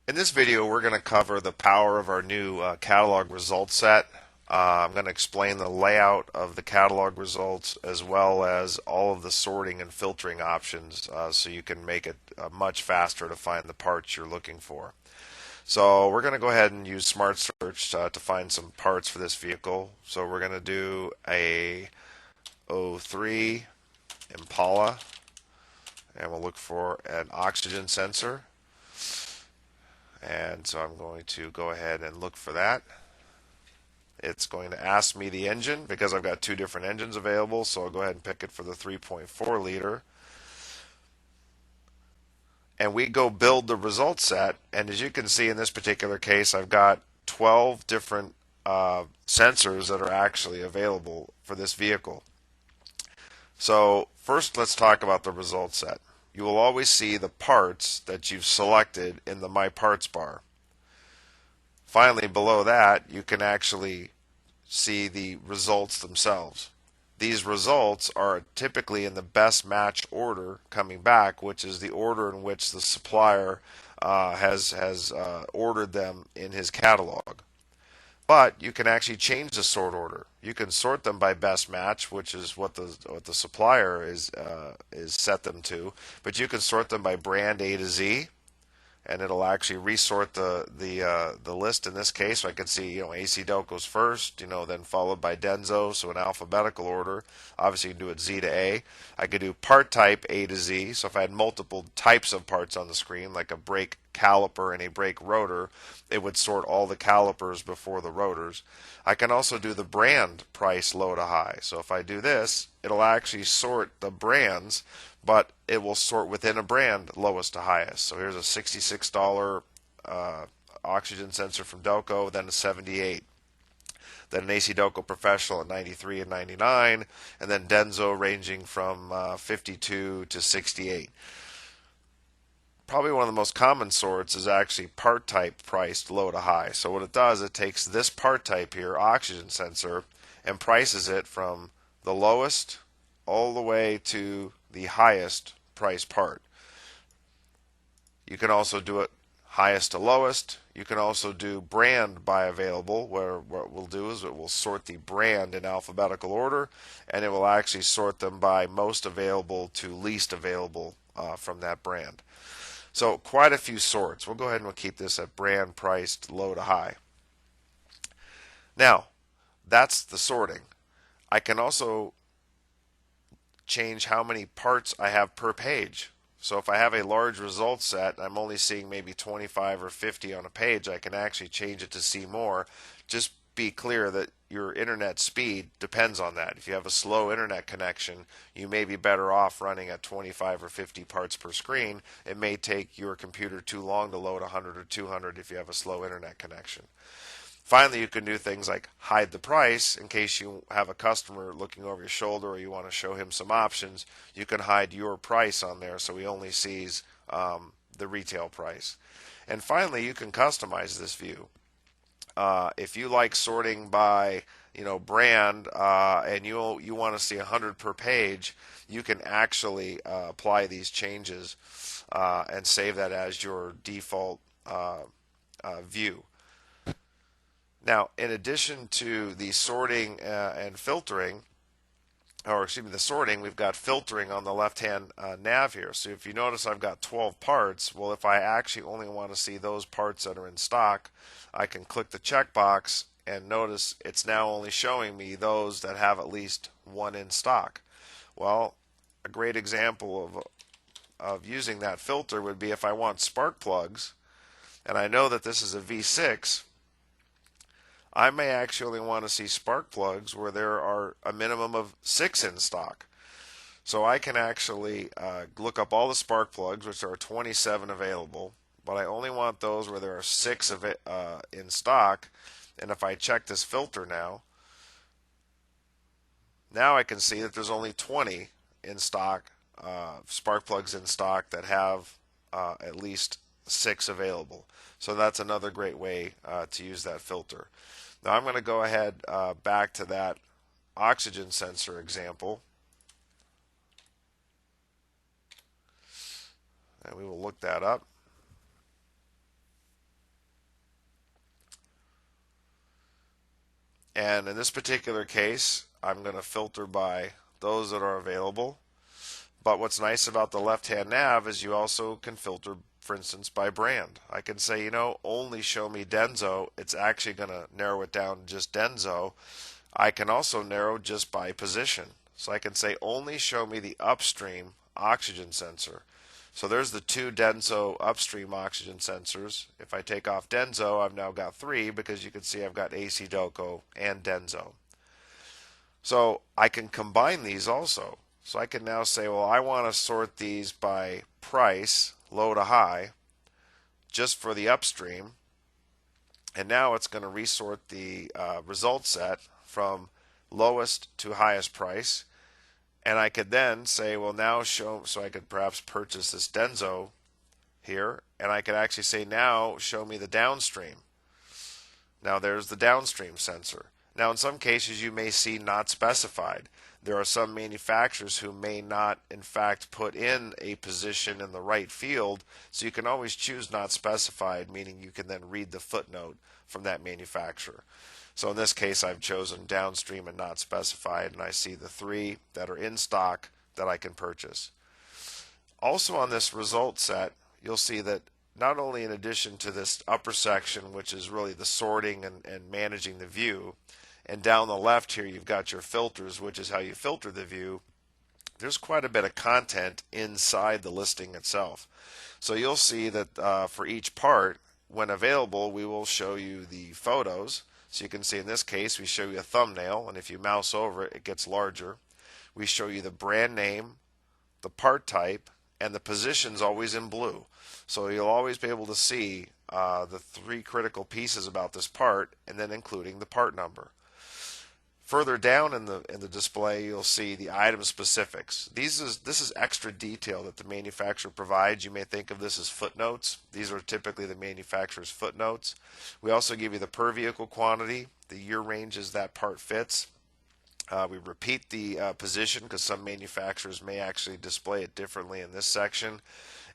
In this video, we're going to cover the power of our new catalog result set. I'm going to explain the layout of the catalog results as well as all of the sorting and filtering options so you can make it much faster to find the parts you're looking for. So we're going to go ahead and use Smart Search to find some parts for this vehicle. So we're going to do a '03 Impala, and we'll look for an oxygen sensor. And so I'm going to go ahead and look for that. It's going to ask me the engine because I've got two different engines available, so I'll go ahead and pick it for the 3.4 liter. And we go build the result set, and as you can see in this particular case, I've got 12 different sensors that are actually available for this vehicle. So first, let's talk about the result set. You will always see the parts that you've selected in the My Parts bar. Finally, below that, you can actually see the results themselves. These results are typically in the best matched order coming back, which is the order in which the supplier has ordered them in his catalog. But you can actually change the sort order. You can sort them by best match, which is what the supplier is set them to. But you can sort them by brand A to Z, and it'll actually resort the list in this case. So I can see, AC Delco's first, then followed by Denso, so in alphabetical order. Obviously, you can do it Z to A. I could do part type A to Z. So if I had multiple types of parts on the screen, like a brake caliper and a brake rotor, it would sort all the calipers before the rotors. I can also do the brand price low to high. So if I do this, it'll actually sort the brands, but it will sort within a brand lowest to highest. So here's a $66 oxygen sensor from Delco, then a 78, then an AC Delco Professional at 93 and 99, and then Denso ranging from 52 to 68. Probably one of the most common sorts is actually part type priced low to high. So what it does, it takes this part type here, oxygen sensor, and prices it from the lowest all the way to the highest price part. You can also do it highest to lowest. You can also do brand by available, where what we'll do is it will sort the brand in alphabetical order, and it will actually sort them by most available to least available from that brand. So quite a few sorts. We'll go ahead and we'll keep this at brand priced low to high. Now, that's the sorting. I can also change how many parts I have per page. So if I have a large result set, I'm only seeing maybe 25 or 50 on a page, I can actually change it to see more. Just be clear that your internet speed depends on that. If you have a slow internet connection, you may be better off running at 25 or 50 parts per screen. It may take your computer too long to load 100 or 200 if you have a slow internet connection. Finally, you can do things like hide the price in case you have a customer looking over your shoulder or you want to show him some options. You can hide your price on there so he only sees the retail price. And finally, you can customize this view. If you like sorting by brand and you want to see 100 per page, you can actually apply these changes and save that as your default view. Now, in addition to the sorting and filtering, or excuse me, the sorting, we've got filtering on the left-hand nav here. So if you notice, I've got 12 parts. Well, if I actually only want to see those parts that are in stock, I can click the checkbox and notice it's now only showing me those that have at least one in stock. Well, a great example of using that filter would be if I want spark plugs, and I know that this is a V6, I may actually want to see spark plugs where there are a minimum of 6 in stock. So I can actually look up all the spark plugs, which are 27 available, but I only want those where there are 6 of it in stock. And if I check this filter now I can see that there's only 20 in stock, spark plugs in stock that have at least 6 available. So that's another great way to use that filter. Now I'm going to go ahead back to that oxygen sensor example, and we will look that up. And in this particular case, I'm going to filter by those that are available. But what's nice about the left-hand nav is you also can filter, for instance, by brand. I can say, only show me Denso. It's actually going to narrow it down to just Denso. I can also narrow just by position. So I can say, only show me the upstream oxygen sensor. So there's the two Denso upstream oxygen sensors. If I take off Denso, I've now got three because you can see I've got ACES and Denso. So I can combine these also. So I can now say, well, I want to sort these by price, low to high, just for the upstream. And now it's going to resort the result set from lowest to highest price. And I could then say, well, now show, so I could perhaps purchase this Denso here, and I could actually say, now show me the downstream. Now there's the downstream sensor. Now in some cases you may see not specified. There are some manufacturers who may not in fact put in a position in the right field, so you can always choose not specified, meaning you can then read the footnote from that manufacturer. So in this case I've chosen downstream and not specified, and I see the three that are in stock that I can purchase. Also on this result set, you'll see that not only in addition to this upper section, which is really the sorting and managing the view, and down the left here you've got your filters, which is how you filter the view, there's quite a bit of content inside the listing itself. So you'll see that for each part, when available, we will show you the photos. So you can see in this case we show you a thumbnail, and if you mouse over it, it gets larger. We show you the brand name, the part type, and the position's always in blue. So you'll always be able to see the three critical pieces about this part, and then including the part number. Further down in the display, you'll see the item specifics. This is extra detail that the manufacturer provides. You may think of this as footnotes. These are typically the manufacturer's footnotes. We also give you the per vehicle quantity, the year ranges that part fits. We repeat the position because some manufacturers may actually display it differently in this section,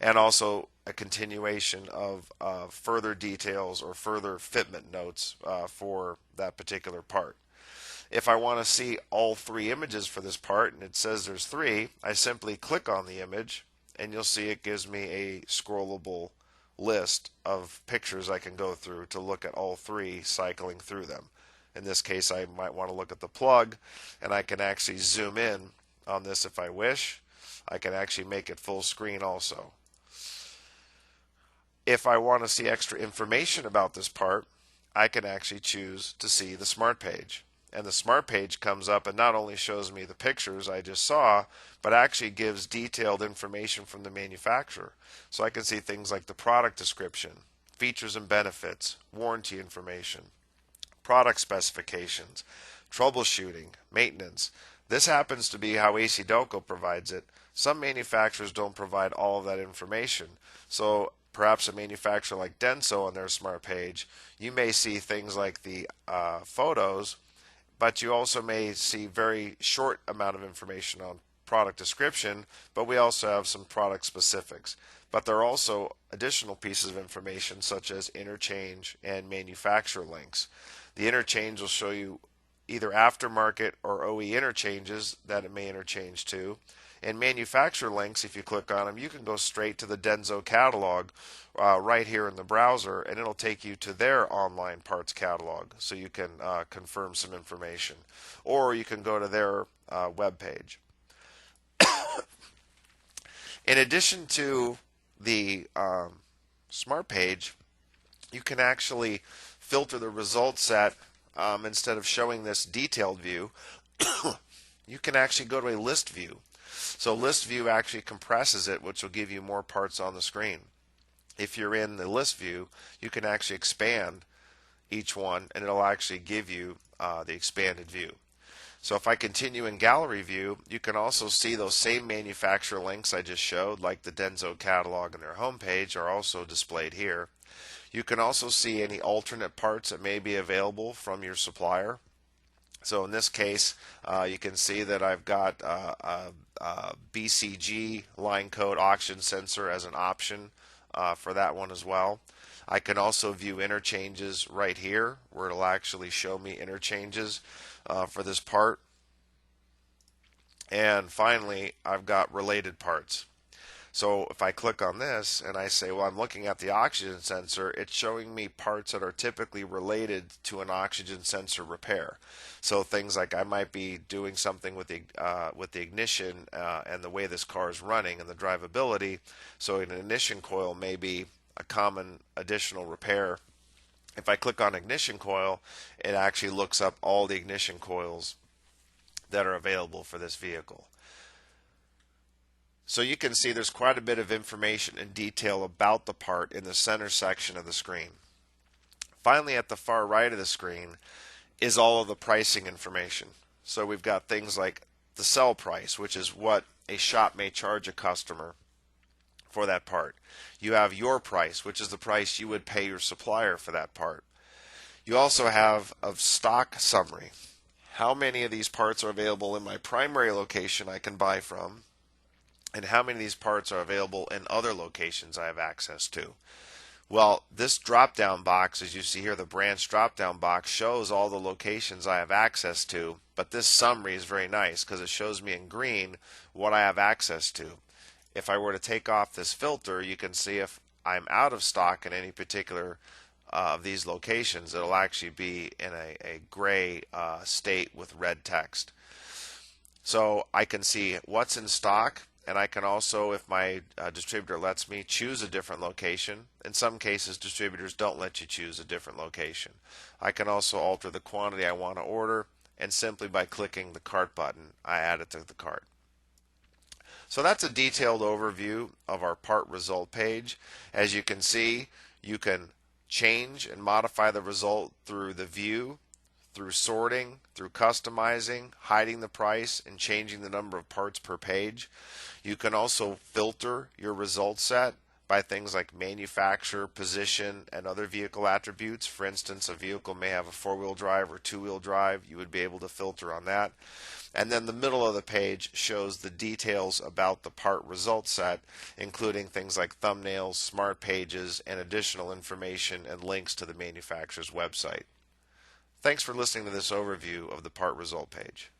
and also a continuation of further details or further fitment notes for that particular part. If I want to see all three images for this part, and it says there's three, I simply click on the image, and you'll see it gives me a scrollable list of pictures I can go through to look at all three, cycling through them. In this case, I might want to look at the plug, and I can actually zoom in on this if I wish. I can actually make it full screen also. If I want to see extra information about this part, I can actually choose to see the Smart Page. And the Smart Page comes up and not only shows me the pictures I just saw, but actually gives detailed information from the manufacturer. So I can see things like the product description, features and benefits, warranty information, product specifications, troubleshooting, maintenance. This happens to be how ACES provides it. Some manufacturers don't provide all of that information. So perhaps a manufacturer like Denso on their Smart Page, you may see things like the photos, but you also may see very short amount of information on product description, but we also have some product specifics. But there are also additional pieces of information such as interchange and manufacturer links. The interchange will show you either aftermarket or OE interchanges that it may interchange to. And manufacturer links, if you click on them, you can go straight to the Denso catalog right here in the browser, and it'll take you to their online parts catalog so you can confirm some information. Or you can go to their web page. In addition to the Smart Page, you can actually filter the result set. Instead of showing this detailed view, you can actually go to a list view. So list view actually compresses it, which will give you more parts on the screen. If you're in the list view, you can actually expand each one, and it'll actually give you the expanded view. So if I continue in gallery view, you can also see those same manufacturer links I just showed, like the Denso catalog and their homepage, are also displayed here. You can also see any alternate parts that may be available from your supplier. So in this case, you can see that I've got a BCG line code oxygen sensor as an option for that one as well. I can also view interchanges right here, where it'll actually show me interchanges for this part. And finally, I've got related parts. So if I click on this and I say, well, I'm looking at the oxygen sensor, it's showing me parts that are typically related to an oxygen sensor repair. So things like I might be doing something with the ignition and the way this car is running and the drivability. So an ignition coil may be a common additional repair. If I click on ignition coil, it actually looks up all the ignition coils that are available for this vehicle. So you can see there's quite a bit of information and detail about the part in the center section of the screen. Finally, at the far right of the screen is all of the pricing information. So we've got things like the sell price, which is what a shop may charge a customer for that part. You have your price, which is the price you would pay your supplier for that part. You also have a stock summary. How many of these parts are available in my primary location I can buy from, and how many of these parts are available in other locations I have access to. Well, this drop-down box, as you see here, the branch drop-down box, shows all the locations I have access to, but this summary is very nice because it shows me in green what I have access to. If I were to take off this filter, you can see if I'm out of stock in any particular of these locations, it'll actually be in a gray state with red text. So I can see what's in stock, and I can also, if my distributor lets me, choose a different location. In some cases, distributors don't let you choose a different location. I can also alter the quantity I want to order, and simply by clicking the cart button, I add it to the cart. So that's a detailed overview of our part result page. As you can see, you can change and modify the result through the view, through sorting, through customizing, hiding the price, and changing the number of parts per page. You can also filter your result set by things like manufacturer, position, and other vehicle attributes. For instance, a vehicle may have a four-wheel drive or two-wheel drive. You would be able to filter on that. And then the middle of the page shows the details about the part result set, including things like thumbnails, smart pages, and additional information and links to the manufacturer's website. Thanks for listening to this overview of the part result page.